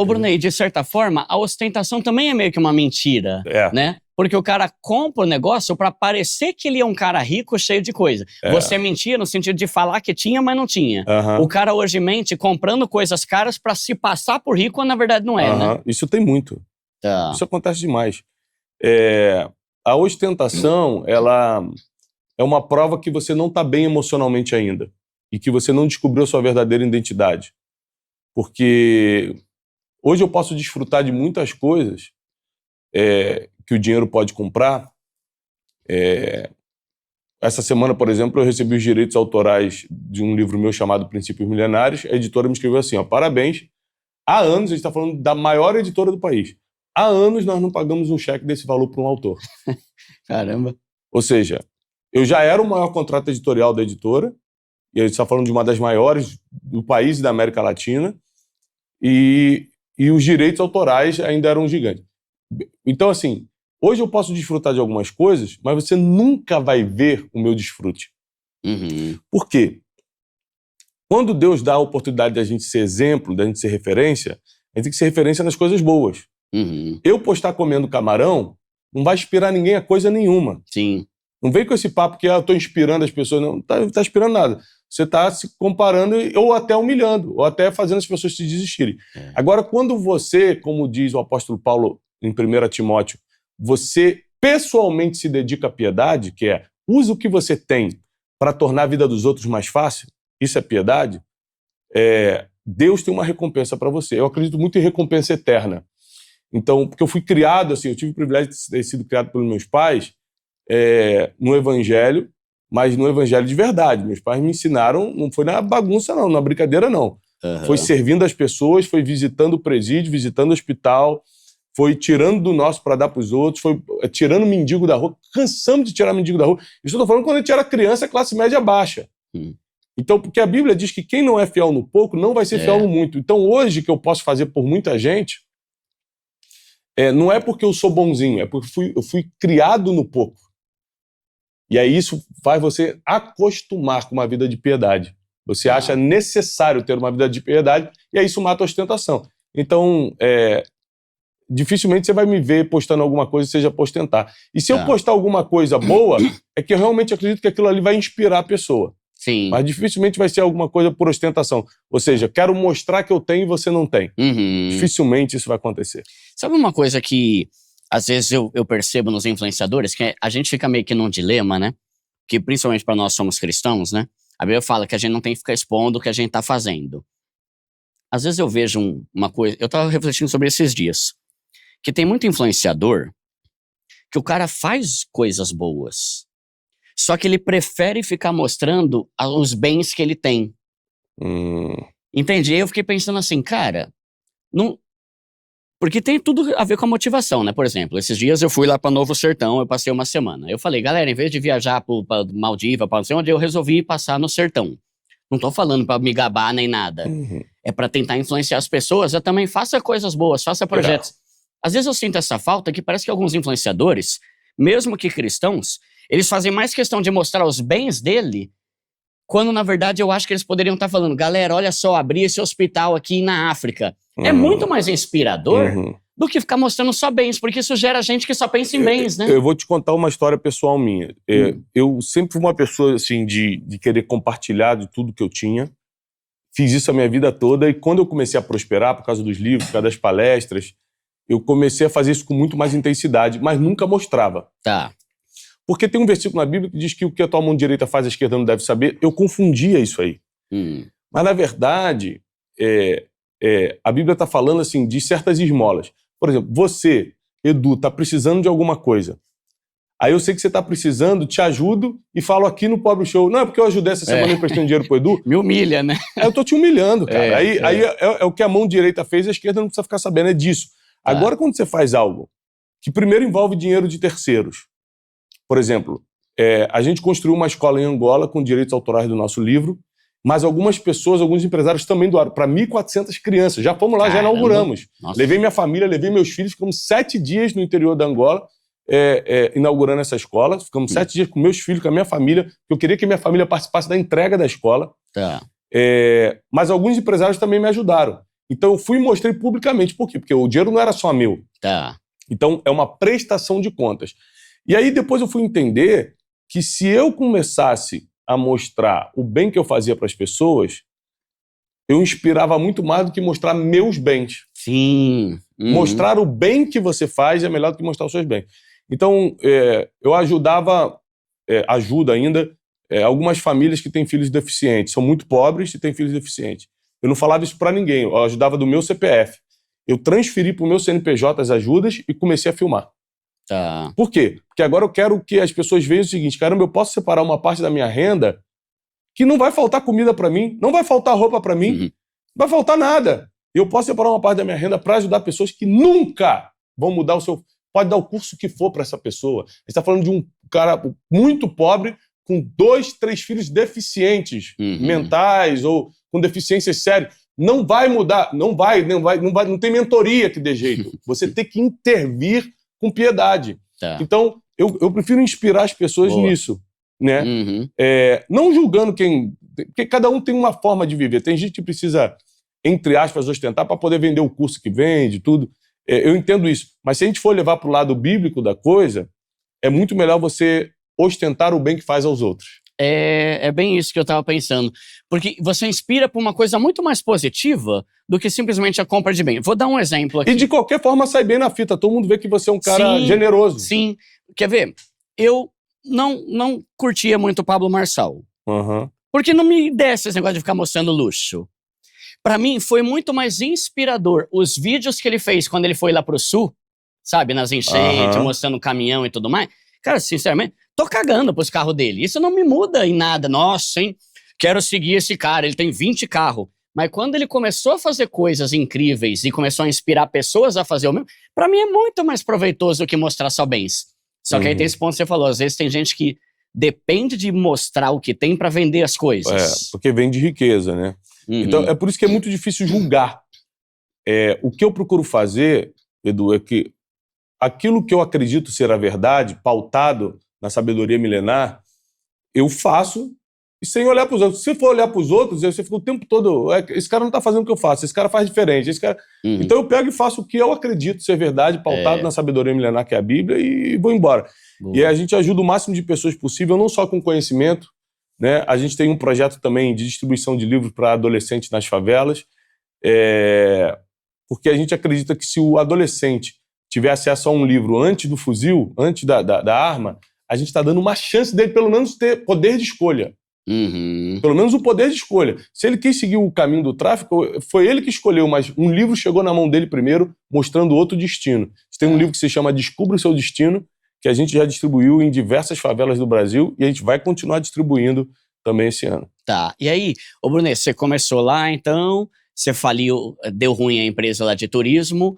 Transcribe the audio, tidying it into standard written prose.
Ô, Brunei, de certa forma, a ostentação também é meio que uma mentira, né? Porque o cara compra o negócio pra parecer que ele é um cara rico, cheio de coisa. Você mentia no sentido de falar que tinha, mas não tinha. O cara hoje mente comprando coisas caras pra se passar por rico, quando na verdade não é, né? Isso tem muito. Isso acontece demais. A ostentação, ela é uma prova que você não tá bem emocionalmente ainda. E que você não descobriu a sua verdadeira identidade. Porque hoje eu posso desfrutar de muitas coisas que o dinheiro pode comprar. Essa semana, por exemplo, eu recebi os direitos autorais de um livro meu chamado Princípios Milenares. A editora me escreveu assim, parabéns. Há anos, a gente está falando da maior editora do país. Há anos nós não pagamos um cheque desse valor para um autor. Caramba. Ou seja, eu já era o maior contrato editorial da editora, e a gente está falando de uma das maiores do país e da América Latina, e os direitos autorais ainda eram gigantes. Então, assim, hoje eu posso desfrutar de algumas coisas, mas você nunca vai ver o meu desfrute. Por quê? Quando Deus dá a oportunidade da gente ser exemplo, da gente ser referência, a gente tem que ser referência nas coisas boas. Eu postar comendo camarão não vai inspirar ninguém a coisa nenhuma. Sim. Não vem com esse papo que eu estou inspirando as pessoas. Não tá inspirando nada. Você está se comparando ou até humilhando, ou até fazendo as pessoas se desistirem. Agora, quando você, como diz o apóstolo Paulo em 1 Timóteo, você pessoalmente se dedica à piedade, que é usa o que você tem para tornar a vida dos outros mais fácil, isso é piedade, Deus tem uma recompensa para você. Eu acredito muito em recompensa eterna. Então, porque eu fui criado assim, eu tive o privilégio de ter sido criado pelos meus pais no evangelho, mas no evangelho de verdade. Meus pais me ensinaram, não foi na bagunça não, na brincadeira não. Foi servindo as pessoas, foi visitando o presídio, visitando o hospital, foi tirando do nosso para dar para os outros, foi tirando mendigo da rua, cansamos de tirar mendigo da rua. Isso eu estou falando quando a gente era criança, classe média baixa. Então, porque a Bíblia diz que quem não é fiel no pouco não vai ser fiel no muito. Então, hoje, que eu posso fazer por muita gente, não é porque eu sou bonzinho, é porque eu fui criado no pouco. E aí isso faz você acostumar com uma vida de piedade. Você acha necessário ter uma vida de piedade e aí isso mata a ostentação. Então, dificilmente você vai me ver postando alguma coisa que seja para ostentar. E se eu postar alguma coisa boa, é que eu realmente acredito que aquilo ali vai inspirar a pessoa. Sim. Mas dificilmente vai ser alguma coisa por ostentação. Ou seja, quero mostrar que eu tenho e você não tem. Dificilmente isso vai acontecer. Sabe uma coisa que às vezes eu percebo nos influenciadores, que a gente fica meio que num dilema, né? Que principalmente para nós somos cristãos, né? A Bíblia fala que a gente não tem que ficar expondo o que a gente tá fazendo. Às vezes eu vejo uma coisa, eu tava refletindo sobre esses dias, que tem muito influenciador que o cara faz coisas boas, só que ele prefere ficar mostrando os bens que ele tem. Entendi? Aí eu fiquei pensando assim, cara, não... Porque tem tudo a ver com a motivação, né? Por exemplo, esses dias eu fui lá pra Novo Sertão, eu passei uma semana. Eu falei, galera, em vez de viajar pra Maldiva, pra não sei onde, eu resolvi passar no sertão. Não tô falando pra me gabar nem nada. É pra tentar influenciar as pessoas. Eu também faça coisas boas, faça projetos. Às vezes eu sinto essa falta que parece que alguns influenciadores, mesmo que cristãos, eles fazem mais questão de mostrar os bens dele, quando na verdade eu acho que eles poderiam estar falando, galera, olha só, abri esse hospital aqui na África. É muito mais inspirador do que ficar mostrando só bens, porque isso gera gente que só pensa em bens, né? Eu vou te contar uma história pessoal minha. Eu sempre fui uma pessoa assim, de querer compartilhar de tudo que eu tinha. Fiz isso a minha vida toda e quando eu comecei a prosperar, por causa dos livros, por causa das palestras, eu comecei a fazer isso com muito mais intensidade, mas nunca mostrava. Porque tem um versículo na Bíblia que diz que o que a tua mão direita faz, a esquerda não deve saber. Eu confundia isso aí. Mas, na verdade, a Bíblia está falando assim, de certas esmolas. Por exemplo, você, Edu, está precisando de alguma coisa. Aí eu sei que você está precisando, te ajudo e falo aqui no Pobre Show. Não, é porque eu ajudei essa semana emprestando dinheiro pro Edu. Me humilha, né? Eu tô te humilhando, cara. Aí é o que a mão direita fez, a esquerda não precisa ficar sabendo, é disso. Agora, quando você faz algo que primeiro envolve dinheiro de terceiros, por exemplo, a gente construiu uma escola em Angola com direitos autorais do nosso livro, mas algumas pessoas, alguns empresários também doaram para 1.400 crianças. Já fomos lá, já inauguramos. Nossa. Levei minha família, levei meus filhos, ficamos 7 dias no interior da Angola inaugurando essa escola. Ficamos 7 dias com meus filhos, com a minha família, porque eu queria que a minha família participasse da entrega da escola. Mas alguns empresários também me ajudaram. Então eu fui e mostrei publicamente. Por quê? Porque o dinheiro não era só meu. Tá. Então é uma prestação de contas. E aí depois eu fui entender que se eu começasse a mostrar o bem que eu fazia para as pessoas, eu inspirava muito mais do que mostrar meus bens. Sim. Mostrar o bem que você faz é melhor do que mostrar os seus bens. Então, eu ajudo ainda, algumas famílias que têm filhos deficientes. São muito pobres e têm filhos deficientes. Eu não falava isso para ninguém, eu ajudava do meu CPF. Eu transferi para o meu CNPJ as ajudas e comecei a filmar. Tá. Por quê? Porque agora eu quero que as pessoas vejam o seguinte: caramba, eu posso separar uma parte da minha renda que não vai faltar comida para mim, não vai faltar roupa para mim, não vai faltar nada. Eu posso separar uma parte da minha renda para ajudar pessoas que nunca vão mudar o seu... Pode dar o curso que for para essa pessoa. A gente está falando de um cara muito pobre com 2, 3 filhos deficientes mentais ou com deficiências sérias. Não vai mudar, não tem mentoria que dê jeito. Você tem que intervir com piedade. Tá. Então, eu prefiro inspirar as pessoas nisso, né? Não julgando quem... Porque cada um tem uma forma de viver. Tem gente que precisa, entre aspas, ostentar para poder vender o curso que vende, tudo. Eu entendo isso. Mas se a gente for levar para o lado bíblico da coisa, é muito melhor você ostentar o bem que faz aos outros. É bem isso que eu estava pensando. Porque você inspira para uma coisa muito mais positiva do que simplesmente a compra de bem. Vou dar um exemplo aqui. E de qualquer forma sai bem na fita. Todo mundo vê que você é um cara generoso. Sim. Quer ver? Eu não curtia muito o Pablo Marçal. Porque não me desce esse negócio de ficar mostrando luxo. Pra mim, foi muito mais inspirador os vídeos que ele fez quando ele foi lá pro sul, sabe? Nas enchentes, mostrando o caminhão e tudo mais. Cara, sinceramente, tô cagando pros carros dele. Isso não me muda em nada. Nossa, hein? Quero seguir esse cara, ele tem 20 carros. Mas quando ele começou a fazer coisas incríveis e começou a inspirar pessoas a fazer o mesmo, pra mim é muito mais proveitoso do que mostrar só bens. Só que aí tem esse ponto que você falou, às vezes tem gente que depende de mostrar o que tem pra vender as coisas. Porque vem de riqueza, né? Então, é por isso que é muito difícil julgar. O que eu procuro fazer, Edu, é que aquilo que eu acredito ser a verdade, pautado na sabedoria milenar, eu faço e sem olhar para os outros. Se for olhar para os outros, você fica o tempo todo... esse cara não está fazendo o que eu faço, esse cara faz diferente. Esse cara... Então eu pego e faço o que eu acredito ser verdade, pautado na sabedoria milenar, que é a Bíblia, e vou embora. Boa. E a gente ajuda o máximo de pessoas possível, não só com conhecimento, né? A gente tem um projeto também de distribuição de livros para adolescentes nas favelas, porque a gente acredita que se o adolescente tiver acesso a um livro antes do fuzil, antes da arma, a gente está dando uma chance dele pelo menos ter poder de escolha. Pelo menos o poder de escolha. Se ele quis seguir o caminho do tráfico, foi ele que escolheu, mas um livro chegou na mão dele primeiro, mostrando outro destino. Tem um livro que se chama Descubra o Seu Destino, que a gente já distribuiu em diversas favelas do Brasil e a gente vai continuar distribuindo também esse ano. Tá. E aí, ô Brunet, você começou lá, então, você faliu, deu ruim a empresa lá de turismo,